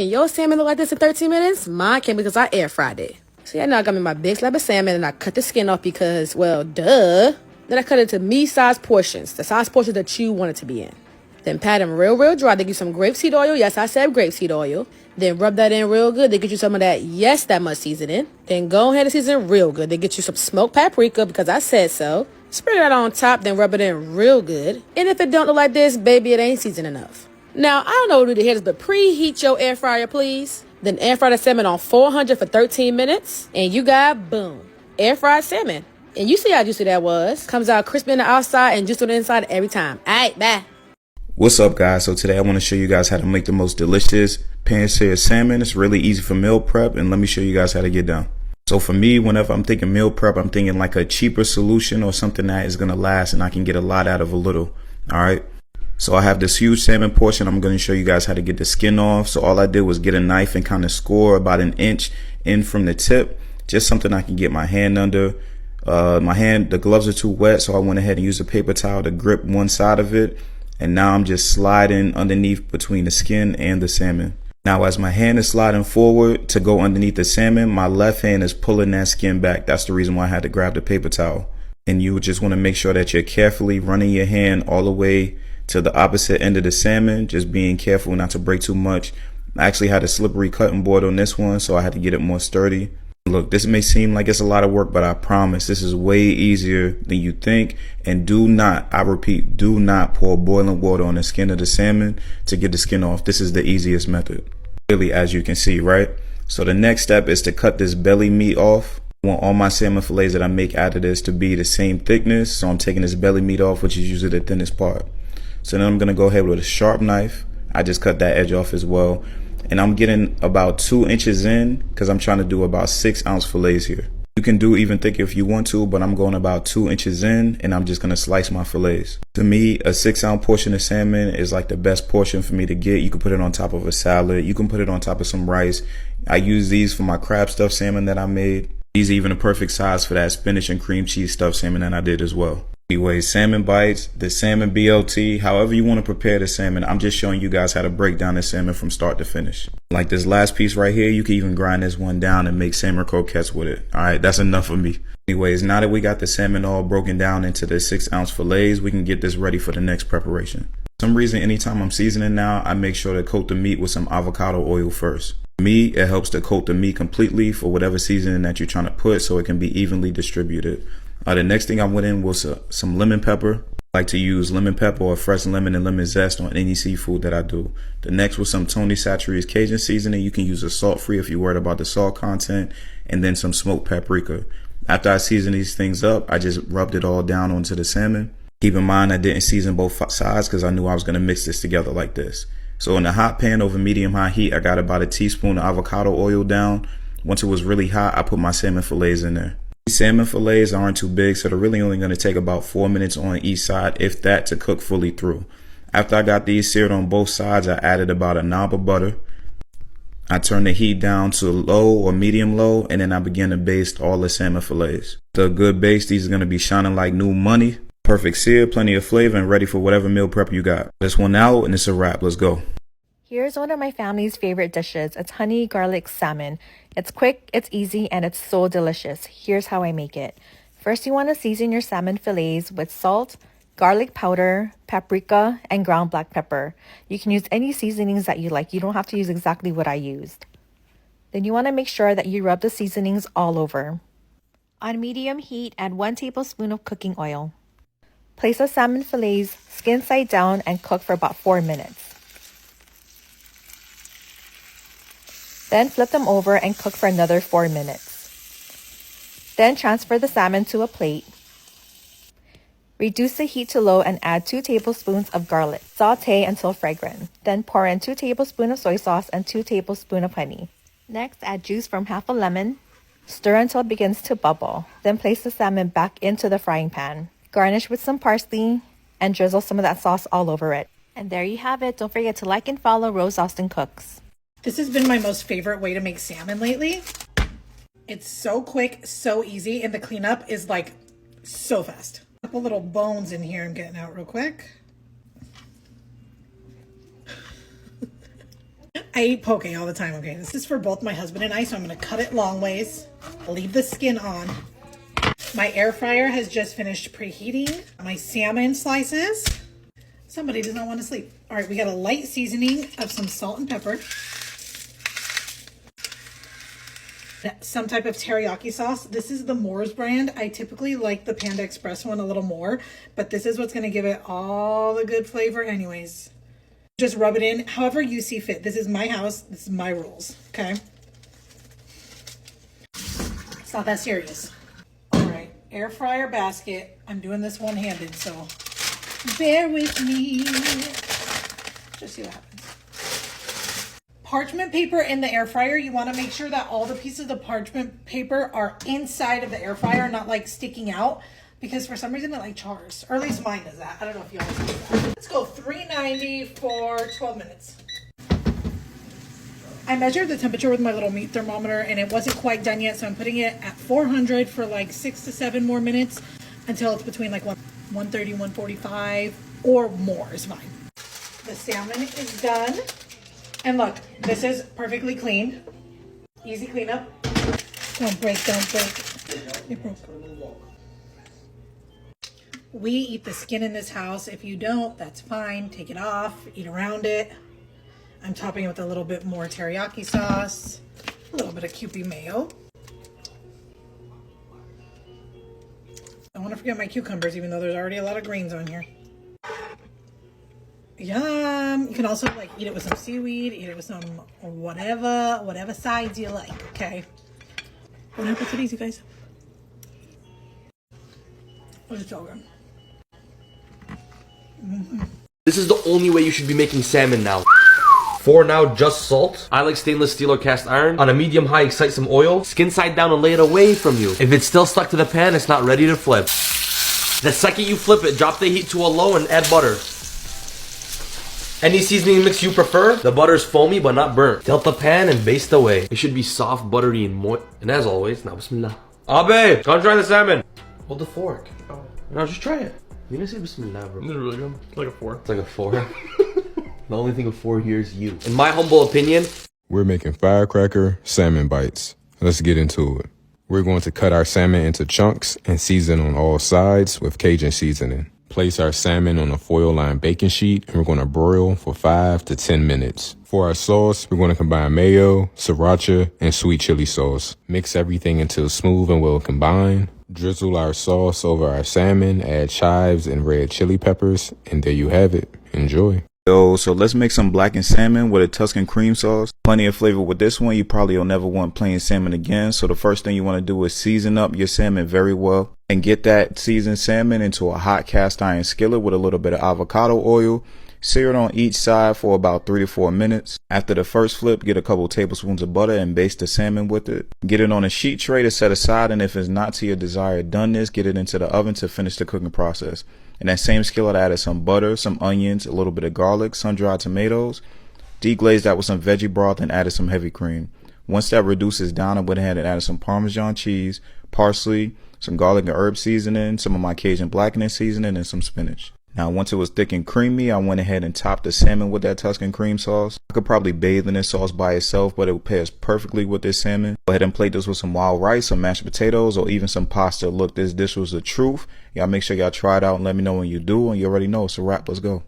And your salmon look like this in 13 minutes? Mine came because I air fried it. So yeah, now I got me my big slab of salmon and I cut the skin off because, well, duh. Then I cut it into me-sized portions, the size portion that you want it to be in. Then pat them real dry. They give you some grapeseed oil. Yes, I said grapeseed oil. Then rub that in real good. They get you some of that, yes, that much seasoning. Then go ahead and season it real good. They get you some smoked paprika because I said so. Spread that on top, then rub it in real good. And if it don't look like this, baby, it ain't seasoned enough. Now, I don't know what to do to hear this, but preheat your air fryer, please. Then air fry the salmon on 400 for 13 minutes. And you got, boom, air fried salmon. And you see how juicy that was. Comes out crispy on the outside and juicy on the inside every time. All right, bye. What's up, guys? So today I want to show you guys how to make the most delicious pan-seared salmon. It's really easy for meal prep, and let me show you guys how to get down. So for me, whenever I'm thinking meal prep, I'm thinking like a cheaper solution or something that is going to last and I can get a lot out of a little. All right. So I have this huge salmon portion. I'm going to show you guys how to get the skin off. So all I did was get a knife and kind of score about an inch in from the tip, just something I can get my hand under. The gloves are too wet, so I went ahead and used a paper towel to grip one side of it. And now I'm just sliding underneath between the skin and the salmon. Now, as my hand is sliding forward to go underneath the salmon, my left hand is pulling that skin back. That's the reason why I had to grab the paper towel. And you just want to make sure that you're carefully running your hand all the way to the opposite end of the salmon, just being careful not to break too much. I actually had a slippery cutting board on this one, so I had to get it more sturdy. Look, this may seem like it's a lot of work, but I promise this is way easier than you think. And do not, I repeat, do not pour boiling water on the skin of the salmon to get the skin off. This is the easiest method, really, as you can see, right? So the next step is to cut this belly meat off. I want all my salmon fillets that I make out of this to be the same thickness. So I'm taking this belly meat off, which is usually the thinnest part. So then I'm going to go ahead with a sharp knife. I just cut that edge off as well. And I'm getting about 2 inches in because I'm trying to do about 6-ounce fillets here. You can do even thicker if you want to, but I'm going about 2 inches in and I'm just going to slice my fillets. To me, a 6-ounce portion of salmon is like the best portion for me to get. You can put it on top of a salad. You can put it on top of some rice. I use these for my crab stuffed salmon that I made. These are even a perfect size for that spinach and cream cheese stuffed salmon that I did as well. Anyway, salmon bites, the salmon BLT, however you want to prepare the salmon. I'm just showing you guys how to break down the salmon from start to finish. Like this last piece right here, you can even grind this one down and make salmon croquettes with it. All right, that's enough of me. Anyways, now that we got the salmon all broken down into the 6-ounce fillets, we can get this ready for the next preparation. For some reason, anytime I'm seasoning now, I make sure to coat the meat with some avocado oil first. For me, it helps to coat the meat completely for whatever seasoning that you're trying to put so it can be evenly distributed. The next thing I went in was some lemon pepper. I like to use lemon pepper or fresh lemon and lemon zest on any seafood that I do. The next was some Tony Chachere's Cajun seasoning. You can use a salt-free if you're worried about the salt content, and then some smoked paprika. After I seasoned these things up, I just rubbed it all down onto the salmon. Keep in mind I didn't season both sides because I knew I was going to mix this together like this. So in a hot pan over medium-high heat, I got about a teaspoon of avocado oil down. Once it was really hot, I put my salmon fillets in there. These salmon fillets aren't too big, so they're really only going to take about 4 minutes on each side, if that, to cook fully through. After I got these seared on both sides, I added about a knob of butter. I turned the heat down to low or medium low, and then I began to baste all the salmon fillets. The good baste, these are going to be shining like new money. Perfect sear, plenty of flavor, and ready for whatever meal prep you got. This one out, and it's a wrap. Let's go. Here's one of my family's favorite dishes. It's honey garlic salmon. It's quick, it's easy, and it's so delicious. Here's how I make it. First, you want to season your salmon fillets with salt, garlic powder, paprika, and ground black pepper. You can use any seasonings that you like. You don't have to use exactly what I used. Then you want to make sure that you rub the seasonings all over. On medium heat, add 1 tablespoon of cooking oil. Place the salmon fillets skin side down and cook for about 4 minutes. Then flip them over and cook for another 4 minutes. Then transfer the salmon to a plate. Reduce the heat to low and add 2 tablespoons of garlic. Sauté until fragrant. Then pour in 2 tablespoons of soy sauce and 2 tablespoons of honey. Next, add juice from half a lemon. Stir until it begins to bubble. Then place the salmon back into the frying pan. Garnish with some parsley and drizzle some of that sauce all over it. And there you have it. Don't forget to like and follow Rose Austin Cooks. This has been my most favorite way to make salmon lately. It's so quick, so easy, and the cleanup is like so fast. A couple little bones in here I'm getting out real quick. I eat poke all the time, okay? This is for both my husband and I, so I'm gonna cut it long ways, leave the skin on. My air fryer has just finished preheating my salmon slices. Somebody does not want to sleep. All right, we got a light seasoning of some salt and pepper. Some type of teriyaki sauce. This is the Moore's brand. I typically like the Panda Express one a little more, but this is what's going to give it all the good flavor anyways. Just rub it in however you see fit. This is my house. This is my rules, okay? It's not that serious. All right, air fryer basket. I'm doing this one-handed, so bear with me. Just see what happens. Parchment paper in the air fryer, you want to make sure that all the pieces of parchment paper are inside of the air fryer, not like sticking out, because for some reason it like chars, or at least mine does that. I don't know if y'all do that. Let's go 390 for 12 minutes. I measured the temperature with my little meat thermometer and it wasn't quite done yet, so I'm putting it at 400 for like 6 to 7 more minutes until it's between like 130, 145 or more is fine. The salmon is done. And look, this is perfectly clean. Easy cleanup. Don't break, don't break. It broke. We eat the skin in this house. If you don't, that's fine. Take it off, eat around it. I'm topping it with a little bit more teriyaki sauce, a little bit of Kewpie mayo. I don't want to forget my cucumbers, even though there's already a lot of greens on here. Yum. You can also like eat it with some seaweed, eat it with some whatever sides you like, okay? Bon appetit, you guys. What's it so good? This is the only way you should be making salmon now. For now, just salt. I like stainless steel or cast iron. On a medium high, excite some oil. Skin side down and lay it away from you. If it's still stuck to the pan, it's not ready to flip. The second you flip it, drop the heat to a low and add butter. Any seasoning mix you prefer. The butter's foamy but not burnt. Tilt the pan and baste away. It should be soft, buttery, and moist. And as always, now bismillah. Abe, come try the salmon. Hold the fork. No, just try it. You didn't say bismillah, bro. Is it really good? It's like a 4. It's like a 4. The only thing of 4 here is you. In my humble opinion, we're making firecracker salmon bites. Let's get into it. We're going to cut our salmon into chunks and season on all sides with Cajun seasoning. Place our salmon on a foil-lined baking sheet and we're going to broil for 5 to 10 minutes. For our sauce, we're going to combine mayo, sriracha, and sweet chili sauce. Mix everything until smooth and well combined. Drizzle our sauce over our salmon, add chives and red chili peppers, and there you have it. Enjoy. So let's make some blackened salmon with a Tuscan cream sauce. Plenty of flavor with this one. You probably will never want plain salmon again. So the first thing you want to do is season up your salmon very well and get that seasoned salmon into a hot cast iron skillet with a little bit of avocado oil. Sear it on each side for about 3 to 4 minutes. After the first flip, get a couple tablespoons of butter and baste the salmon with it. Get it on a sheet tray to set aside, and if it's not to your desired doneness, get it into the oven to finish the cooking process. In that same skillet, I added some butter, some onions, a little bit of garlic, sun-dried tomatoes, deglazed that with some veggie broth, and added some heavy cream. Once that reduces down, I went ahead and added some Parmesan cheese, parsley, some garlic and herb seasoning, some of my Cajun blackening seasoning, and some spinach. Now, once it was thick and creamy, I went ahead and topped the salmon with that Tuscan cream sauce. I could probably bathe in this sauce by itself, but it pairs perfectly with this salmon. Go ahead and plate this with some wild rice, some mashed potatoes, or even some pasta. Look, this dish was the truth. Y'all make sure y'all try it out and let me know when you do. And you already know it's a wrap. Let's go.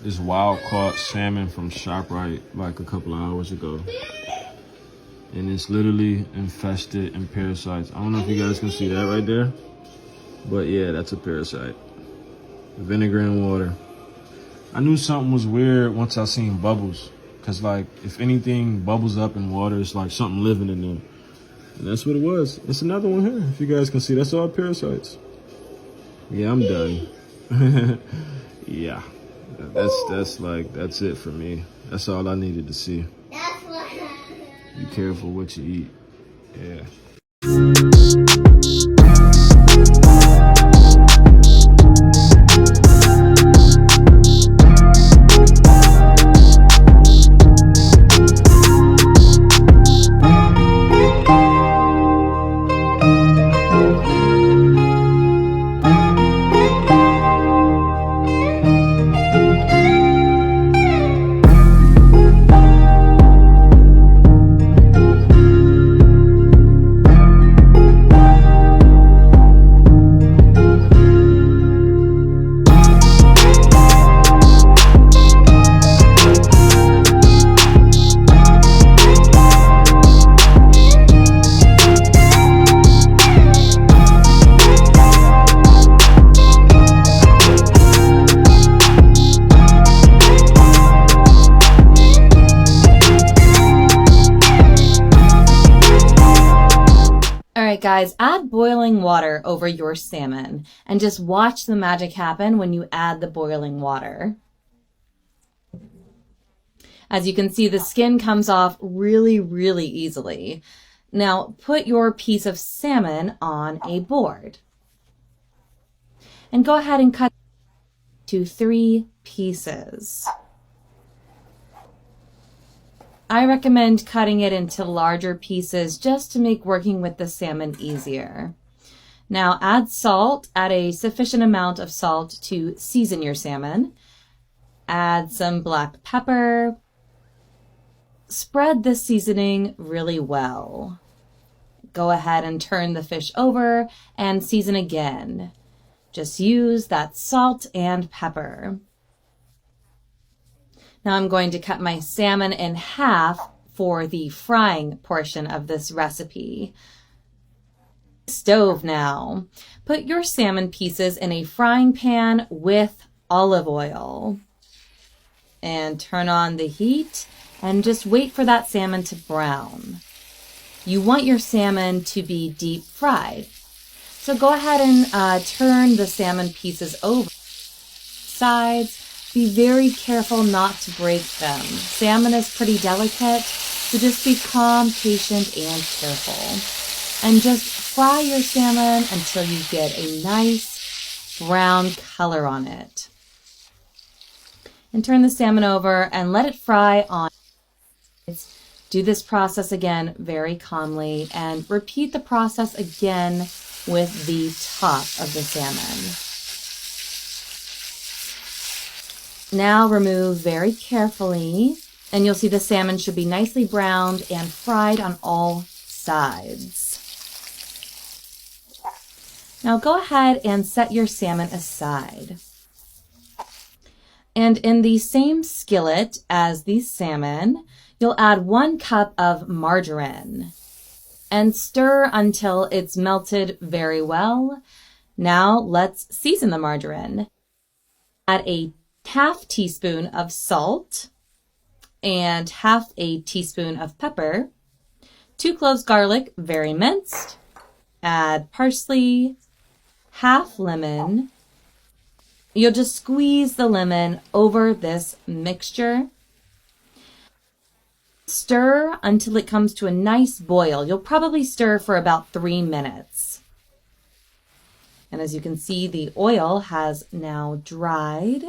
This wild caught salmon from ShopRite like a couple of hours ago. and it's literally infested in parasites. I don't know if you guys can see that right there, but yeah, that's a parasite. Vinegar and water. I knew something was weird once I seen bubbles, cause like if anything bubbles up in water, it's like something living in there, and that's what it was. It's another one here. If you guys can see, that's all parasites. Yeah, I'm done. Yeah, that's it for me. That's all I needed to see. Be careful what you eat. Yeah. Alright guys, add boiling water over your salmon and just watch the magic happen when you add the boiling water. As you can see, the skin comes off really, really easily. Now put your piece of salmon on a board and go ahead and cut to 3 pieces. I recommend cutting it into larger pieces just to make working with the salmon easier. Now add salt, add a sufficient amount of salt to season your salmon. Add some black pepper. Spread the seasoning really well. Go ahead and turn the fish over and season again. Just use that salt and pepper. Now I'm going to cut my salmon in half for the frying portion of this recipe. Stove now. Put your salmon pieces in a frying pan with olive oil. And turn on the heat and just wait for that salmon to brown. You want your salmon to be deep fried. So go ahead and turn the salmon pieces over. Sides. Be very careful not to break them. Salmon is pretty delicate, so just be calm, patient, and careful. And just fry your salmon until you get a nice brown color on it. And turn the salmon over and let it fry on. Do this process again very calmly and repeat the process again with the top of the salmon. Now remove very carefully, and you'll see the salmon should be nicely browned and fried on all sides. Now go ahead and set your salmon aside. And in the same skillet as the salmon, you'll add 1 cup of margarine and stir until it's melted very well. Now let's season the margarine. Add a half teaspoon of salt and half a teaspoon of pepper, 2 cloves garlic, very minced, add parsley, half lemon. You'll just squeeze the lemon over this mixture. Stir until it comes to a nice boil. You'll probably stir for about 3 minutes. And as you can see, the oil has now dried.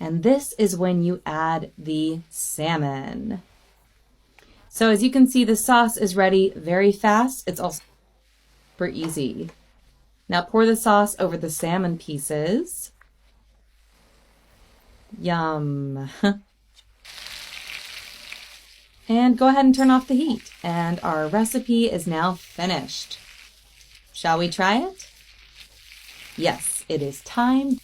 And this is when you add the salmon. So as you can see, the sauce is ready very fast. It's also super easy. Now pour the sauce over the salmon pieces. Yum. And go ahead and turn off the heat. And our recipe is now finished. Shall we try it? Yes, it is time.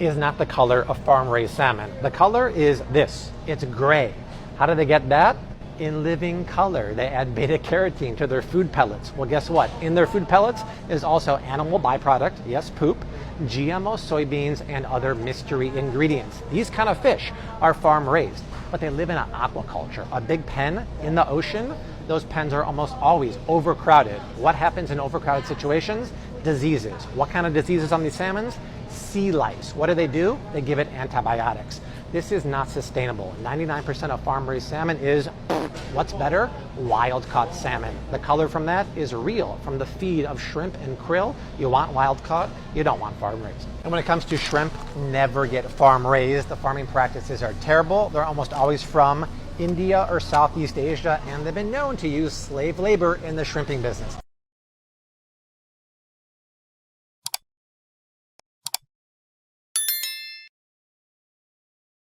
is not the color of farm-raised salmon. The color is this. It's gray. How do they get that? In living color. They add beta carotene to their food pellets. Well, guess what? In their food pellets is also animal byproduct, yes, poop, GMO soybeans, and other mystery ingredients. These kind of fish are farm-raised, but they live in an aquaculture, a big pen in the ocean. Those pens are almost always overcrowded. What happens in overcrowded situations? Diseases. What kind of diseases on these salmons? Sea lice. What do? They give it antibiotics. This is not sustainable. 99% of farm-raised salmon is, what's better? Wild-caught salmon. The color from that is real, from the feed of shrimp and krill. You want wild-caught, you don't want farm-raised. And when it comes to shrimp, never get farm-raised. The farming practices are terrible. They're almost always from India or Southeast Asia, and they've been known to use slave labor in the shrimping business.